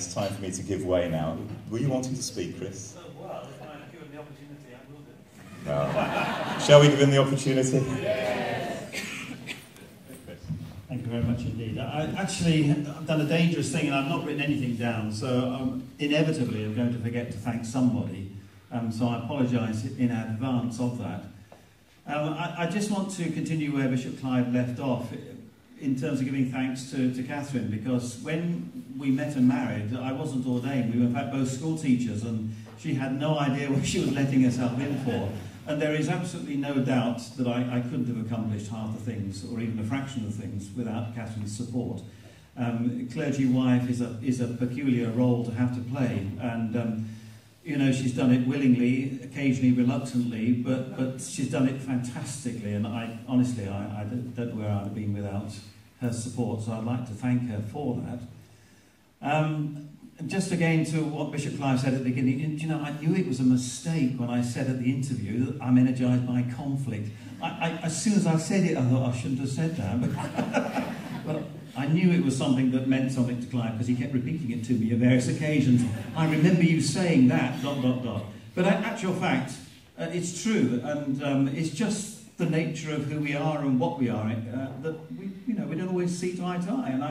it's time for me to give way now. Were you wanting to speak, Chris? Well, if I'm given the opportunity, I will do. Shall we give him the opportunity? Thank you very much indeed. I've done a dangerous thing and I've not written anything down, so inevitably I'm going to forget to thank somebody, so I apologise in advance of that. I just want to continue where Bishop Clive left off in terms of giving thanks to Catherine, because when we met and married, I wasn't ordained. We were in fact both school teachers, and she had no idea what she was letting herself in for. And there is absolutely no doubt that I couldn't have accomplished half the things, or even a fraction of the things, without Catherine's support. Clergy wife is a peculiar role to have to play, and you know, she's done it willingly, occasionally reluctantly, but she's done it fantastically. And honestly, I don't know where I'd have been without her support. So I'd like to thank her for that. Just again to what Bishop Clive said at the beginning, you know, I knew it was a mistake when I said at the interview that I'm energised by conflict. As soon as I said it, I thought I shouldn't have said that. But I knew it was something that meant something to Clive, because he kept repeating it to me at various occasions. I remember you saying that, ... But in actual fact, it's true, and it's just the nature of who we are and what we are, that we don't always see eye to eye. And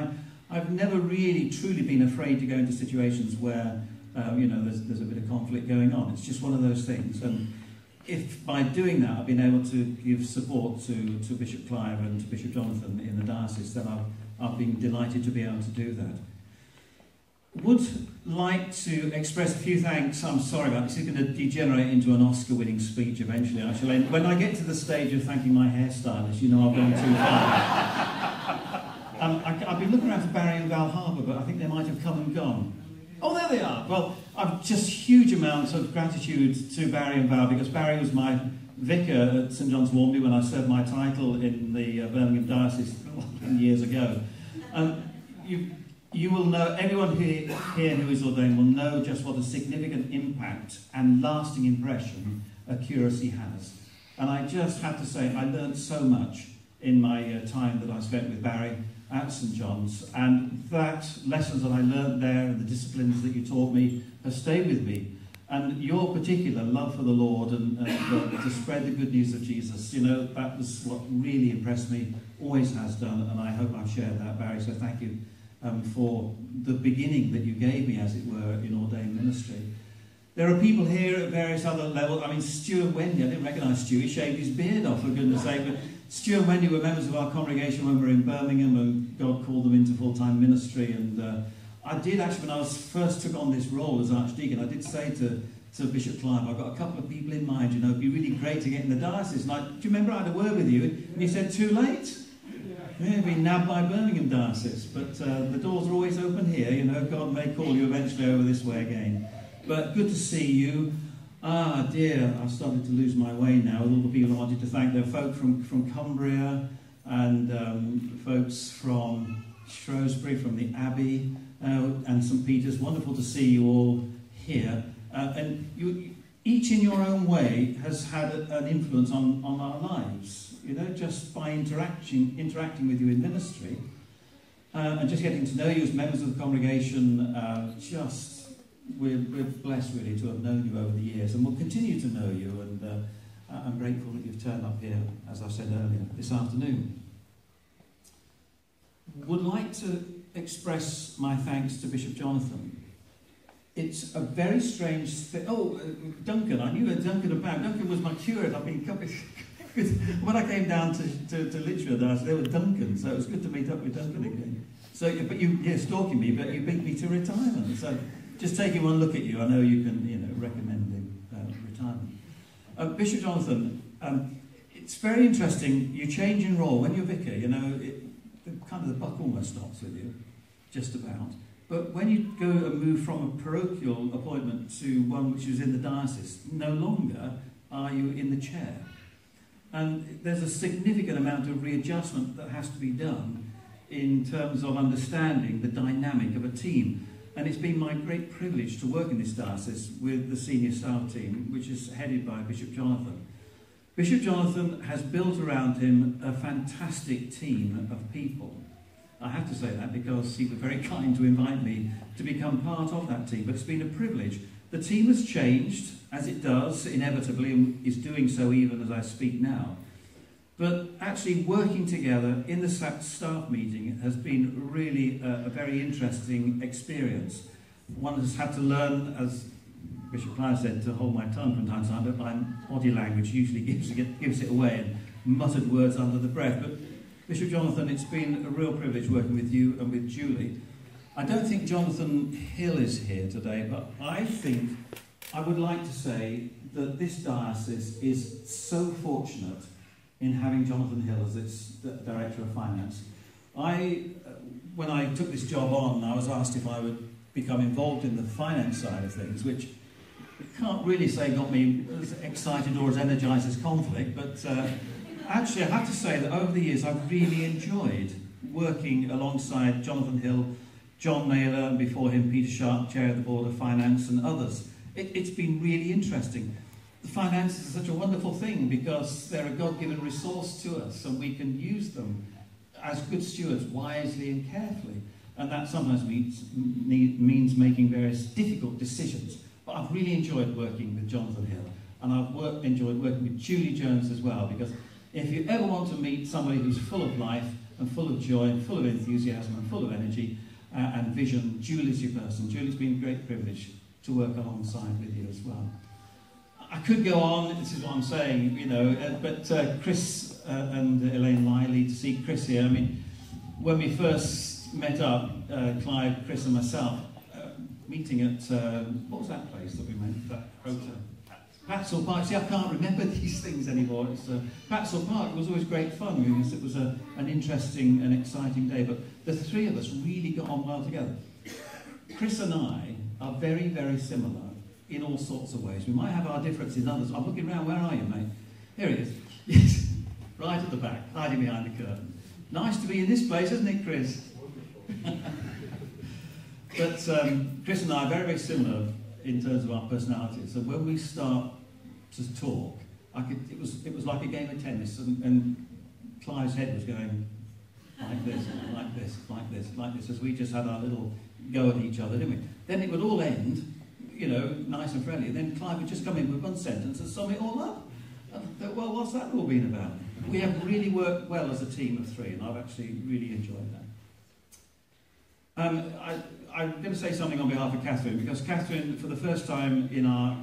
I've never really truly been afraid to go into situations where there's a bit of conflict going on. It's just one of those things. And if by doing that I've been able to give support to Bishop Clive and to Bishop Jonathan in the diocese, then I've been delighted to be able to do that. Would like to express a few thanks. I'm sorry about this. It's going to degenerate into an Oscar-winning speech eventually. I shall end. When I get to the stage of thanking my hairstylist, you know I've gone too far. I've been looking around for Barry and Val Harbour, but I think they might have come and gone. Oh, there they are. Well, I've just huge amounts of gratitude to Barry and Val, because Barry was my vicar at St John's Warmby when I served my title in the Birmingham Diocese years ago. You will know, everyone here who is ordained will know just what a significant impact and lasting impression a curacy has. And I just have to say, I learned so much in my time that I spent with Barry at St John's, and that lessons that I learned there and the disciplines that you taught me have stayed with me. And your particular love for the Lord and to spread the good news of Jesus, you know, that was what really impressed me, always has done, and I hope I've shared that, Barry, so thank you for the beginning that you gave me, as it were, in ordained ministry. There are people here at various other levels. I mean, Stu and Wendy, I didn't recognise Stu, he shaved his beard off, for goodness sake, but Stu and Wendy were members of our congregation when we were in Birmingham, and God called them into full-time ministry. And I did actually, when I first took on this role as Archdeacon, I did say to Bishop Clive, I've got a couple of people in mind, you know, it'd be really great to get in the diocese. And do you remember I had a word with you? And you said, too late. Yeah, been nabbed by Birmingham Diocese, but the doors are always open here, you know, God may call you eventually over this way again. But good to see you. Ah, dear, I've started to lose my way now with all the people I wanted to thank. There are folk from Cumbria and folks from Shrewsbury, from the Abbey, and St Peter's. Wonderful to see you all here. And you, each in your own way, has had an influence on our lives. You know, just by interacting with you in ministry, and just getting to know you as members of the congregation. We're blessed really to have known you over the years, and we'll continue to know you. And I'm grateful that you've turned up here, as I said earlier, this afternoon. Would like to express my thanks to Bishop Jonathan. It's a very strange thing. Oh, Duncan, I knew Duncan about. Duncan was my curate. I've been when I came down to Lichfield, there was Duncan, so it was good to meet up with Duncan again. So, but you're stalking me, but you beat me to retirement. So, just taking one look at you, I know you can, you know, recommend him retirement. Bishop Jonathan, it's very interesting. You change in role when you're vicar. You know, kind of the buck almost stops with you, just about. But when you go and move from a parochial appointment to one which is in the diocese, no longer are you in the chair. And there's a significant amount of readjustment that has to be done in terms of understanding the dynamic of a team. And it's been my great privilege to work in this diocese with the senior staff team, which is headed by Bishop Jonathan. Bishop Jonathan has built around him a fantastic team of people. I have to say that because he was very kind to invite me to become part of that team, but it's been a privilege. The team has changed, as it does, inevitably, and is doing so even as I speak now. But actually working together in the staff meeting has been really a very interesting experience. One has had to learn, as Bishop Clive said, to hold my tongue from time to time, but my body language usually gives it away, and muttered words under the breath. But Bishop Jonathan, it's been a real privilege working with you and with Julie. I don't think Jonathan Hill is here today, but I think I would like to say that this diocese is so fortunate in having Jonathan Hill as its Director of Finance. When I took this job on, I was asked if I would become involved in the finance side of things, which I can't really say got me as excited or as energised as conflict, but actually I have to say that over the years I've really enjoyed working alongside Jonathan Hill, John Naylor, and before him Peter Sharp, Chair of the Board of Finance, and others. It's been really interesting. The finances are such a wonderful thing because they're a God-given resource to us, and we can use them as good stewards wisely and carefully. And that sometimes means making various difficult decisions. But I've really enjoyed working with Jonathan Hill, and I've enjoyed working with Julie Jones as well, because if you ever want to meet somebody who's full of life and full of joy and full of enthusiasm and full of energy and vision, Julie's your person. Julie's been a great privilege to work alongside with you as well. I could go on, this is what I'm saying, you know, but Chris and Elaine Lively, to see Chris here, I mean, when we first met up, Clive, Chris and myself, meeting at, what was that place that we met, that hotel? Patsall Park. See, I can't remember these things anymore. It's Patsall Park was always great fun because it was an interesting and exciting day, but the three of us really got on well together. Chris and I are very, very similar in all sorts of ways. We might have our differences in others. I'm looking around, where are you, mate? Here he is. Yes, right at the back, hiding behind the curtain. Nice to be in this place, isn't it, Chris? But Chris and I are very, very similar in terms of our personalities. So when we start to talk, it was like a game of tennis, and Clive's head was going like this, like this, like this, like this, as we just had our little go at each other, didn't we? Then it would all end, you know, nice and friendly. Then Clive would just come in with one sentence and sum it all up. Well, what's that all been about? We have really worked well as a team of three, and I've actually really enjoyed that. I'm going to say something on behalf of Catherine, because Catherine, for the first time in our,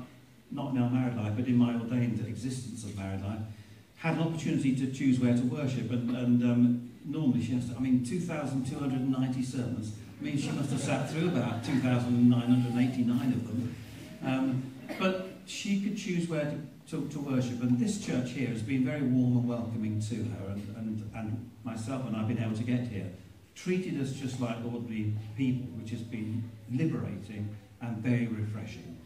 not in our married life, but in my ordained existence of married life, had an opportunity to choose where to worship, and normally she has to, 2,290 sermons means she must have sat through about 2,989 of them. But she could choose where to worship, and this church here has been very warm and welcoming to her, and myself and I have been able to get here. Treated us just like ordinary people, which has been liberating and very refreshing.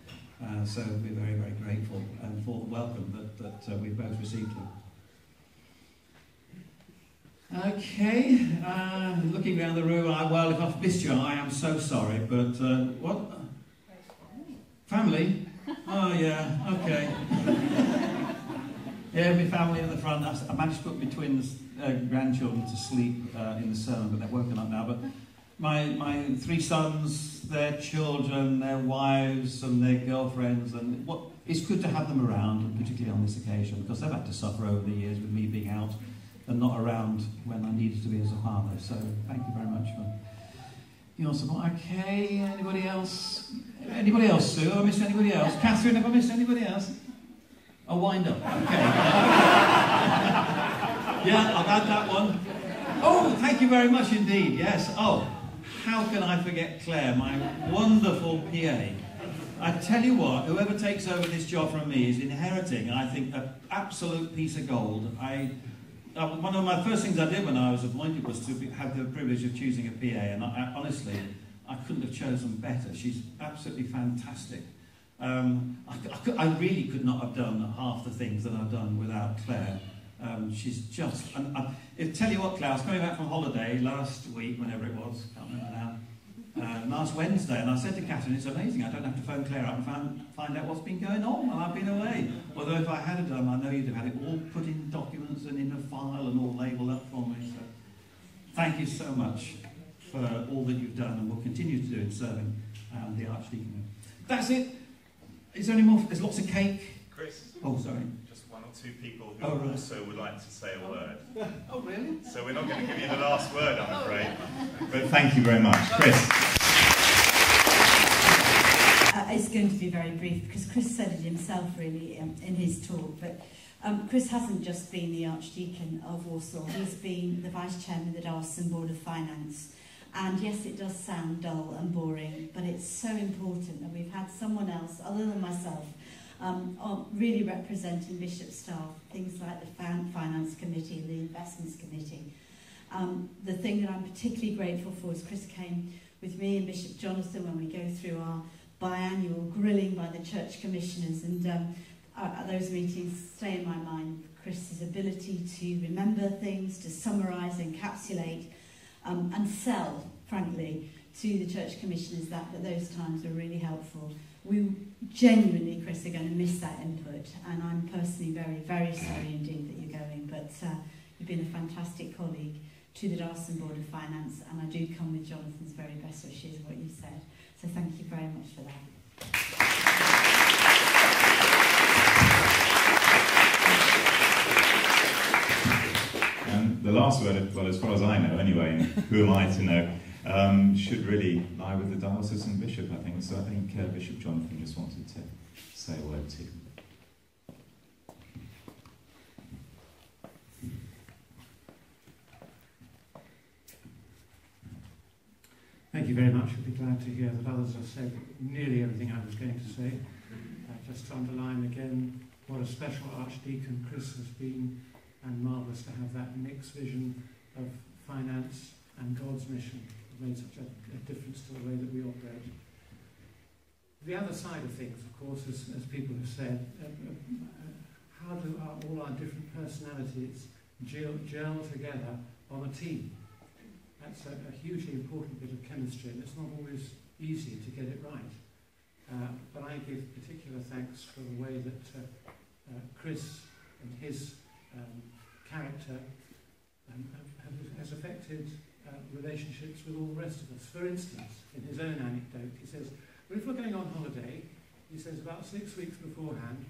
So we're very, very grateful for the welcome that we've both received here. Okay, looking around the room, well, if I've missed you, I am so sorry, but what? Family? Oh, yeah, okay. Yeah, my family in the front. I managed to put my twins' grandchildren to sleep in the sermon, but they're woken up now. But my three sons, their children, their wives and their girlfriends, and it's good to have them around, and particularly on this occasion, because they've had to suffer over the years with me being out and not around when I needed to be as a father. So thank you very much for your support. Okay, anybody else? Anybody else, Sue? Have I missed anybody else? Catherine, have I missed anybody else? Oh, wind up. Okay. Yeah, I've had that one. Oh, thank you very much indeed. Yes. Oh, how can I forget Claire, my wonderful PA? I tell you what, whoever takes over this job from me is inheriting, I think, an absolute piece of gold. One of my first things I did when I was appointed was to have the privilege of choosing a PA, and honestly, I couldn't have chosen better. She's absolutely fantastic. I really could not have done half the things that I've done without Claire. She's just... tell you what, Claire, I was coming back from holiday last week, whenever it was, can't remember now, last Wednesday, and I said to Catherine, it's amazing, I don't have to phone Claire up and find out what's been going on while I've been away. Although if I had done, I know you'd have had it all put in documents and in a file and all labelled up for me. So thank you so much. for all that you've done and will continue to do in serving the Archdeacon. That's it. Is there any more? There's lots of cake. Chris? Oh, sorry. Just one or two people who also would like to say a word. Oh, really? So we're not going to give you the last word, I'm afraid. But thank you very much. Chris? It's going to be very brief because Chris said it himself really in his talk, but Chris hasn't just been the Archdeacon of Walsall, he's been the Vice Chairman of the Diocesan Board of Finance. And yes, it does sound dull and boring, but it's so important that we've had someone else, other than myself, really representing Bishop staff, things like the Finance Committee, the Investments Committee. The thing that I'm particularly grateful for is Chris came with me and Bishop Jonathan when we go through our biannual grilling by the church commissioners, and those meetings stay in my mind. Chris's ability to remember things, to summarise, encapsulate, and sell, frankly, to the church commissioners that those times were really helpful. We genuinely, Chris, are going to miss that input, and I'm personally very, very sorry indeed that you're going, but you've been a fantastic colleague to the Diocesan Board of Finance, and I do come with Jonathan's very best wishes of what you said. So thank you very much for that. The last word, well, as far as I know anyway, and who am I to know, should really lie with the diocesan bishop, I think. So I think Bishop Jonathan just wanted to say a word too. Thank you very much. I'll be glad to hear that others have said nearly everything I was going to say. Just to underline again what a special Archdeacon Chris has been, and marvellous to have that mixed vision of finance and God's mission. It's made such a difference to the way that we operate. The other side of things, of course, as people have said, how do all our different personalities gel together on a team? That's a hugely important bit of chemistry, and it's not always easy to get it right. But I give particular thanks for the way that Chris and his character has affected relationships with all the rest of us. For instance, in his own anecdote, he says, well, if we're going on holiday, he says about 6 weeks beforehand,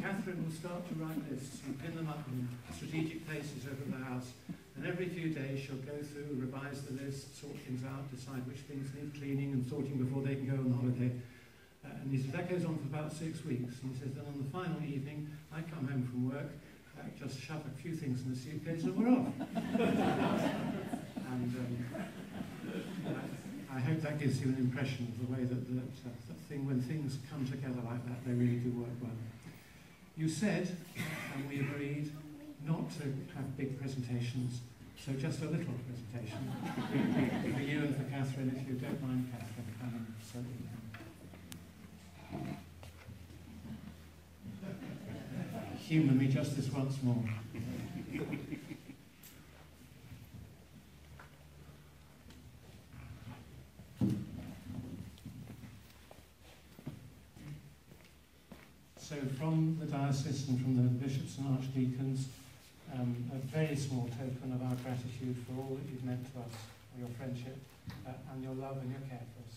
Catherine will start to write lists and pin them up in strategic places over the house, and every few days she'll go through, revise the list, sort things out, decide which things need cleaning and sorting before they can go on holiday. And he says that goes on for about 6 weeks. And he says then on the final evening, I come home from work, just shove a few things in the suitcase and we're off. And I hope that gives you an impression of the way that when things come together like that, they really do work well. You said, and we agreed, not to have big presentations, so just a little presentation for you and for Catherine, if you don't mind, Catherine, coming. So humour me just this once more. So from the diocese and from the bishops and archdeacons, a very small token of our gratitude for all that you've meant to us, for your friendship and your love and your care for us.